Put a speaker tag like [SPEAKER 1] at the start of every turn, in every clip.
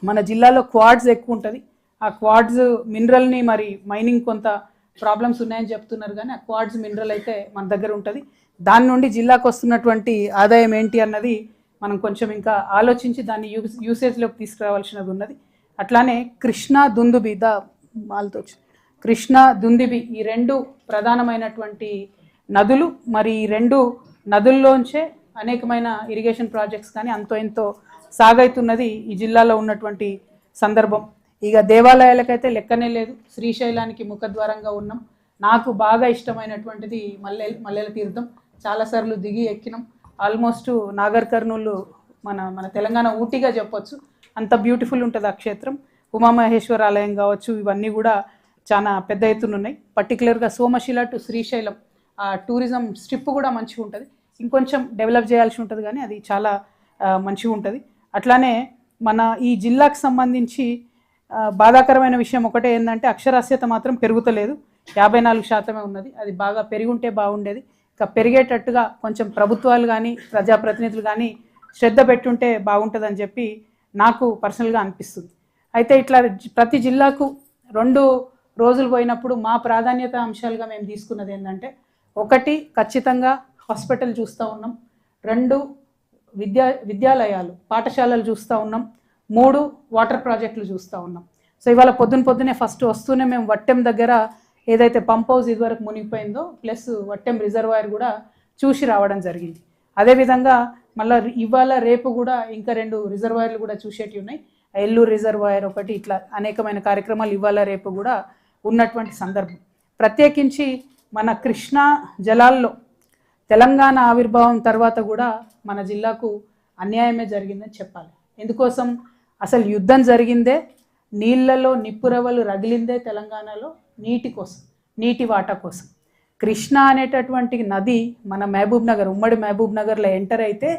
[SPEAKER 1] మన జిల్లాలో క్వాడ్స్ ఎక్కువ ఉంటుంది. ఆ క్వాడ్స్ మినరల్ని మరి మైనింగ్ కొంత ప్రాబ్లమ్స్ ఉన్నాయని చెప్తున్నారు, కానీ ఆ క్వాడ్స్ మినరల్ అయితే మన దగ్గర ఉంటుంది. దాని నుండి జిల్లాకు వస్తున్నటువంటి ఆదాయం ఏంటి అన్నది మనం కొంచెం ఇంకా ఆలోచించి దాన్ని యూసేజ్లోకి తీసుకురావాల్సినది ఉన్నది. అట్లానే కృష్ణా దుందుబి మాల్తో కృష్ణా దుందుబి ఈ రెండు ప్రధానమైనటువంటి నదులు. మరి ఈ రెండు నదుల్లోంచే అనేకమైన ఇరిగేషన్ ప్రాజెక్ట్స్ కానీ అంతో ఎంతో సాగైతున్నది ఈ జిల్లాలో ఉన్నటువంటి సందర్భం. ఇక దేవాలయాలకైతే లెక్కనే లేదు. శ్రీశైలానికి ముఖద్వారంగా ఉన్నాం. నాకు బాగా ఇష్టమైనటువంటిది మల్లెల తీర్థం. చాలాసార్లు దిగి ఎక్కినాం. ఆల్మోస్ట్ నాగర్ కర్నూలు మన తెలంగాణ ఊటీగా చెప్పొచ్చు, అంత బ్యూటిఫుల్ ఉంటుంది ఆ క్షేత్రం. ఉమామహేశ్వర ఆలయం కావచ్చు, ఇవన్నీ కూడా చాలా పెద్ద ఎత్తున ఉన్నాయి. పర్టికులర్గా సోమశిల టు శ్రీశైలం ఆ టూరిజం స్ట్రిప్ కూడా మంచిగా ఉంటుంది. ఇంకొంచెం డెవలప్ చేయాల్సి ఉంటుంది, కానీ అది చాలా మంచిగా ఉంటుంది. అట్లానే మన ఈ జిల్లాకు సంబంధించి బాధాకరమైన విషయం ఒకటే ఏంటంటే అక్షరాస్యత మాత్రం పెరుగుతలేదు. 54% ఉన్నది. అది బాగా పెరిగుంటే బాగుండేది. ఇంకా పెరిగేటట్టుగా కొంచెం ప్రభుత్వాలు కానీ ప్రజాప్రతినిధులు కానీ శ్రద్ధ పెట్టుంటే బాగుంటుందని చెప్పి నాకు పర్సనల్గా అనిపిస్తుంది. అయితే ఇట్లా ప్రతి జిల్లాకు 2 రోజులు పోయినప్పుడు మా ప్రాధాన్యత అంశాలుగా మేము తీసుకున్నది ఏంటంటే, 1 ఖచ్చితంగా హాస్పిటల్ చూస్తూ ఉన్నాం, 2 విద్యాలయాలు పాఠశాలలు చూస్తూ ఉన్నాం, 3 వాటర్ ప్రాజెక్టులు చూస్తూ ఉన్నాం. సో ఇవాళ పొద్దున్నే ఫస్ట్ వస్తూనే మేము వట్టెం దగ్గర ఏదైతే పంప్ హౌస్ ఇదివరకు మునిగిపోయిందో ప్లస్ వట్టెం రిజర్వాయర్ కూడా చూసి రావడం జరిగింది. అదేవిధంగా మళ్ళీ ఇవాళ రేపు కూడా ఇంకా 2 రిజర్వాయర్లు కూడా చూసేటివి ఉన్నాయి. ఎల్లూరు రిజర్వాయర్ ఒకటి, ఇట్లా అనేకమైన కార్యక్రమాలు ఇవాళ రేపు కూడా ఉన్నటువంటి సందర్భం. ప్రత్యేకించి మన కృష్ణా జలాల్లో తెలంగాణ ఆవిర్భావం తర్వాత కూడా మన జిల్లాకు అన్యాయమే జరిగిందని చెప్పాలి. ఎందుకోసం అసలు యుద్ధం జరిగిందే, నీళ్లలో నిప్పురవలు రగిలిందే తెలంగాణలో నీటి కోసం, నీటి వాటా కోసం. కృష్ణ అనేటటువంటి నది మన మహబూబ్ నగర్, ఉమ్మడి మహబూబ్ నగర్లో ఎంటర్ అయితే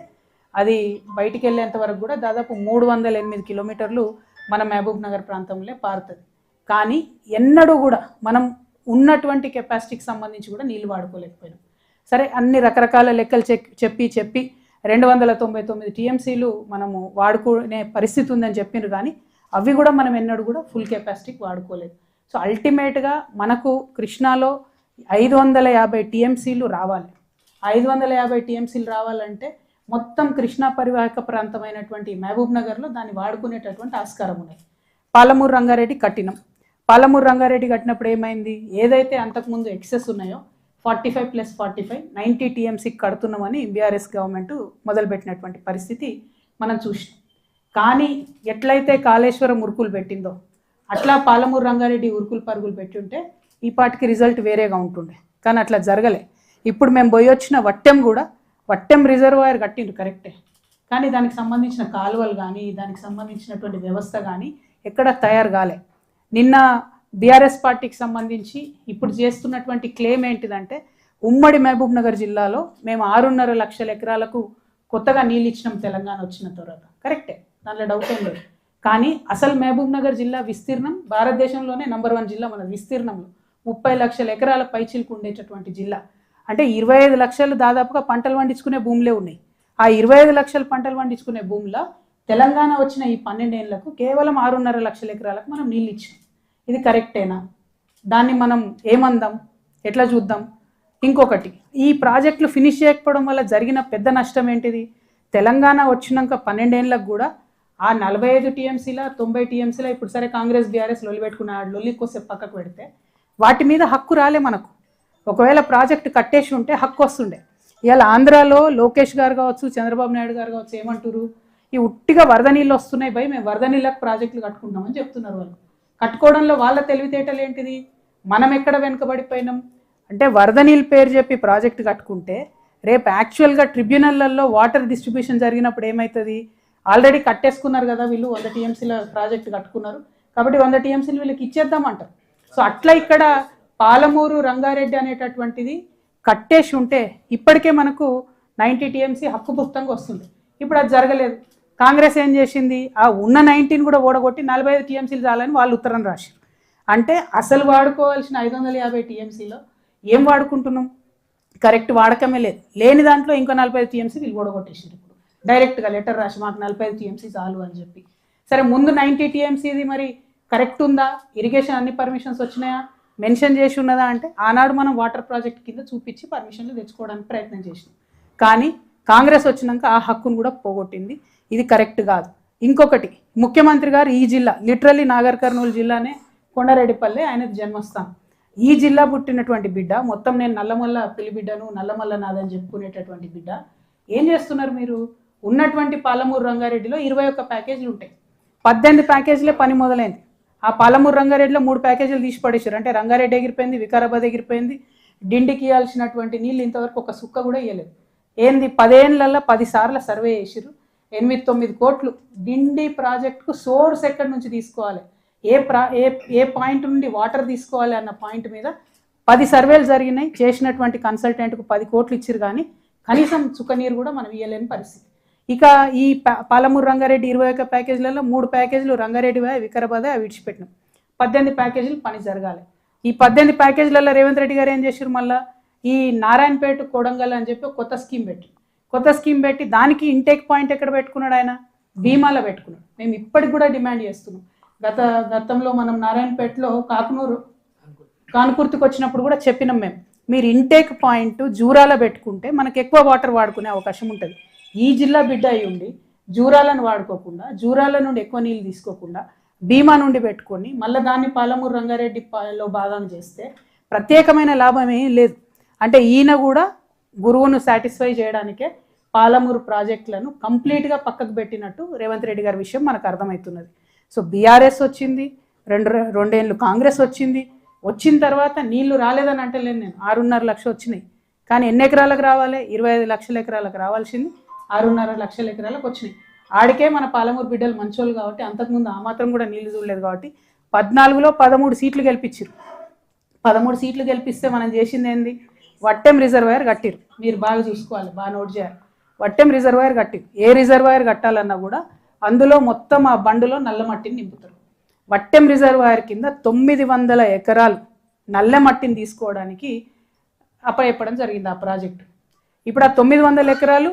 [SPEAKER 1] అది బయటికి వెళ్ళేంత వరకు కూడా దాదాపు 308 కిలోమీటర్లు మన మహబూబ్ నగర్ ప్రాంతంలో పారుతుంది. కానీ ఎన్నడూ కూడా మనం ఉన్నటువంటి కెపాసిటీకి సంబంధించి కూడా నీళ్ళు వాడుకోలేకపోయినాం. సరే, అన్ని రకరకాల లెక్కలు చెప్పి 299 టీఎంసీలు మనము వాడుకునే పరిస్థితి ఉందని చెప్పిండ్రు, కానీ అవి కూడా మనం ఎన్నడూ కూడా ఫుల్ కెపాసిటీకి వాడుకోలేదు. సో అల్టిమేట్గా మనకు కృష్ణాలో 550 టీఎంసీలు రావాలి. 550 టీఎంసీలు రావాలంటే మొత్తం కృష్ణా పరివాహక ప్రాంతమైనటువంటి మహబూబ్ నగర్లో దాన్ని వాడుకునేటటువంటి ఆస్కారం ఉన్నాయి. పాలమూరు రంగారెడ్డి కట్టినాం. పాలమూరు రంగారెడ్డి కట్టినప్పుడు ఏమైంది, ఏదైతే అంతకుముందు ఎక్సెస్ ఉన్నాయో 45+45 90 టీఎంసీకి కడుతున్నామని బీఆర్ఎస్ గవర్నమెంట్ మొదలుపెట్టినటువంటి పరిస్థితి మనం చూసినాం. కానీ ఎట్లయితే కాళేశ్వరం ఉరుకులు పెట్టిందో అట్లా పాలమూరు రంగారెడ్డి ఉరుకులు పరుగులు పెట్టి ఉంటే ఈ పాటికి రిజల్ట్ వేరేగా ఉంటుండే. కానీ అట్లా జరగలే. ఇప్పుడు మేము పోయి వచ్చిన వట్టెం రిజర్వాయర్ కట్టిండ్రు కరెక్టే, కానీ దానికి సంబంధించిన కాలువలు కానీ దానికి సంబంధించినటువంటి వ్యవస్థ కానీ ఎక్కడ తయారు కాలే. నిన్న బీఆర్ఎస్ పార్టీకి సంబంధించి ఇప్పుడు చేస్తున్నటువంటి క్లెయిమ్ ఏంటిదంటే, ఉమ్మడి మహబూబ్ నగర్ జిల్లాలో మేము 6.5 లక్షల ఎకరాలకు కొత్తగా నీళ్ళు ఇచ్చినాం తెలంగాణ వచ్చిన తర్వాత. కరెక్టే, దాంట్లో డౌట్ ఏం లేదు. కానీ అసలు మహబూబ్ నగర్ జిల్లా విస్తీర్ణం భారతదేశంలోనే నంబర్ 1 జిల్లా. మన విస్తీర్ణంలో 30 లక్షల ఎకరాల పైచిలకు ఉండేటటువంటి జిల్లా. అంటే 25 లక్షలు దాదాపుగా పంటలు పండించుకునే భూములే ఉన్నాయి. ఆ 25 లక్షల పంటలు పండించుకునే భూమిలో తెలంగాణ వచ్చిన ఈ 12 ఏళ్లకు కేవలం 6.5 లక్షల ఎకరాలకు మనం నీళ్ళు ఇచ్చాం. ఇది కరెక్టేనా? దాన్ని మనం ఏమందాం, ఎట్లా చూద్దాం? ఇంకొకటి, ఈ ప్రాజెక్టులు ఫినిష్ చేయకపోవడం వల్ల జరిగిన పెద్ద నష్టం ఏంటిది? తెలంగాణ వచ్చినాక 12 ఏళ్ళకు కూడా ఆ 45 టీఎంసీల 90 టీఎంసీల ఇప్పుడు సరే కాంగ్రెస్ బీఆర్ఎస్ లొల్లి పెట్టుకున్న లొల్లి కోసం పక్కకు పెడితే వాటి మీద హక్కు రాలే మనకు. ఒకవేళ ప్రాజెక్టు కట్టేసి ఉంటే హక్కు వస్తుండే. ఇవాళ ఆంధ్రాలో లోకేష్ గారు కావచ్చు, చంద్రబాబు నాయుడు గారు కావచ్చు, ఏమంటారు, ఈ ఉట్టిగా వరద నీళ్ళు వస్తున్నాయి భయ్, మేము వరద నీళ్ళకు ప్రాజెక్టులు కట్టుకుంటామని చెప్తున్నారు. వాళ్ళు కట్టుకోవడంలో వాళ్ళ తెలివితేటలు ఏంటిది? మనం ఎక్కడ వెనుకబడిపోయినాం అంటే, వరద నీళ్ళు పేరు చెప్పి ప్రాజెక్టు కట్టుకుంటే రేపు యాక్చువల్గా ట్రిబ్యునల్లలో వాటర్ డిస్ట్రిబ్యూషన్ జరిగినప్పుడు ఏమవుతుంది? ఆల్రెడీ కట్టేసుకున్నారు కదా వీళ్ళు, 100 టీఎంసీల ప్రాజెక్టు కట్టుకున్నారు కాబట్టి 100 టీఎంసీలు వీళ్ళకి ఇచ్చేద్దామంటారు. సో అట్లా ఇక్కడ పాలమూరు రంగారెడ్డి అనేటటువంటిది కట్టేసి ఉంటే ఇప్పటికే మనకు 90 టీఎంసీ హక్కుభుక్తంగా వస్తుంది. ఇప్పుడు అది జరగలేదు. కాంగ్రెస్ ఏం చేసింది, ఆ ఉన్న 19 కూడా ఓడగొట్టి 45 టీఎంసీలు చాలని వాళ్ళు ఉత్తరం రాశారు. అంటే అసలు వాడుకోవాల్సిన 550 టీఎంసీలో ఏం వాడుకుంటున్నాం? కరెక్ట్ వాడకమే లేదు. లేని దాంట్లో ఇంకో 45 టీఎంసీ వీళ్ళు ఓడగొట్టేసారు. ఇప్పుడు డైరెక్ట్గా లెటర్ రాసి మాకు 45 టీఎంసీ చాలు అని చెప్పి. సరే ముందు 90 టీఎంసీది మరి కరెక్ట్ ఉందా, ఇరిగేషన్ అన్ని పర్మిషన్స్ వచ్చినాయా, మెన్షన్ చేసి ఉన్నదా అంటే ఆనాడు మనం వాటర్ ప్రాజెక్ట్ కింద చూపించి పర్మిషన్లు తెచ్చుకోవడానికి ప్రయత్నం చేసినాం. కానీ కాంగ్రెస్ వచ్చినాక ఆ హక్కును కూడా పోగొట్టింది. ఇది కరెక్ట్ కాదు. ఇంకొకటి, ముఖ్యమంత్రి గారు ఈ జిల్లా లిటరల్లీ నాగర్ కర్నూలు జిల్లానే కొండారెడ్డిపల్లె ఆయనది జన్మస్థానం. ఈ జిల్లా పుట్టినటువంటి బిడ్డ, మొత్తం నేను నల్లమల్ల పిలిబిడ్డను నల్లమల్ల నాదని చెప్పుకునేటటువంటి బిడ్డ, ఏం చేస్తున్నారు మీరు? ఉన్నటువంటి పాలమూరు రంగారెడ్డిలో 21 ప్యాకేజీలు ఉంటాయి, 18 ప్యాకేజీలే పని మొదలైంది. ఆ పాలమూరు రంగారెడ్డిలో 3 ప్యాకేజీలు తీసి పడేశారు. అంటే రంగారెడ్డి ఎగిరిపోయింది, వికారాబాద్ ఎగిరిపోయింది, డిండికి ఇవ్వాల్సినటువంటి నీళ్ళు ఇంతవరకు ఒక సుక్క కూడా ఇవ్వలేదు. ఏంది 10 ఏళ్ళల్లో 10 సార్లు సర్వే చేసిరు, 8-9 కోట్లు. డిండి ప్రాజెక్టుకు సోర్స్ ఎక్కడి నుంచి తీసుకోవాలి, ఏ పాయింట్ నుండి వాటర్ తీసుకోవాలి అన్న పాయింట్ మీద 10 సర్వేలు జరిగినాయి. చేసినటువంటి కన్సల్టెంట్కు 10 కోట్లు ఇచ్చిరు, కానీ కనీసం చుక్కనీరు కూడా మనం ఇవ్వలేని పరిస్థితి. ఇక ఈ పాలమూరు రంగారెడ్డి 21 ప్యాకేజీలలో 3 ప్యాకేజీలు రంగారెడ్డి వికారాబాద్ విడిచిపెట్టినాం. 18 ప్యాకేజీలు పని జరగాలి. ఈ 18 ప్యాకేజీలలో రేవంత్ రెడ్డి గారు ఏం చేశారు, మళ్ళీ ఈ నారాయణపేట కొడంగల్ అని చెప్పి కొత్త స్కీమ్ పెట్టి దానికి ఇంటేక్ పాయింట్ ఎక్కడ పెట్టుకున్నాడు, ఆయన భీమాలో పెట్టుకున్నాడు. మేము ఇప్పటికి కూడా డిమాండ్ చేస్తున్నాం. గతంలో మనం నారాయణపేటలో కానుకుర్తికి వచ్చినప్పుడు కూడా చెప్పినాం మేము, మీరు ఇంటేక్ పాయింట్ జూరాల పెట్టుకుంటే మనకు ఎక్కువ వాటర్ వాడుకునే అవకాశం ఉంటుంది. ఈ జిల్లా బిడ్డ అయి ఉండి జూరాలను వాడుకోకుండా, జూరాల నుండి ఎక్కువ నీళ్ళు తీసుకోకుండా భీమా నుండి పెట్టుకొని మళ్ళీ దాన్ని పాలమూరు రంగారెడ్డిలో భాగం చేస్తే ప్రత్యేకమైన లాభం ఏం లేదు. అంటే ఈయన కూడా గురువును సాటిస్ఫై చేయడానికే పాలమూరు ప్రాజెక్టులను కంప్లీట్గా పక్కకు పెట్టినట్టు రేవంత్ రెడ్డి గారి విషయం మనకు అర్థమవుతున్నది. సో బీఆర్ఎస్ వచ్చింది, రెండేళ్ళు కాంగ్రెస్ వచ్చిన తర్వాత నీళ్లు రాలేదని అంటలేను నేను. 6.5 లక్షలు వచ్చినాయి, కానీ ఎన్ని ఎకరాలకు రావాలి? 25 లక్షల ఎకరాలకు రావాల్సింది 6.5 లక్షల ఎకరాలకు వచ్చినాయి. ఆడికే మన పాలమూరు బిడ్డలు మంచోళ్ళు కాబట్టి, అంతకుముందు ఆ మాత్రం కూడా నీళ్లు చూడలేదు కాబట్టి 14లో 13 సీట్లు గెలిపించారు. 13 సీట్లు గెలిపిస్తే మనం చేసింది ఏంది? వట్టెం రిజర్వాయర్ కట్టిరు. మీరు బాగా చూసుకోవాలి, బాగా నోట్ చేయాలి. వట్టెం రిజర్వాయర్ కట్టిరు. ఏ రిజర్వాయర్ కట్టాలన్నా కూడా అందులో మొత్తం ఆ బండులో నల్ల మట్టిని నింపుతారు. వట్టెం రిజర్వాయర్ కింద 900 ఎకరాలు నల్ల మట్టిని తీసుకోవడానికి అప్పచెప్పడం జరిగింది ఆ ప్రాజెక్టు. ఇప్పుడు ఆ 900 ఎకరాలు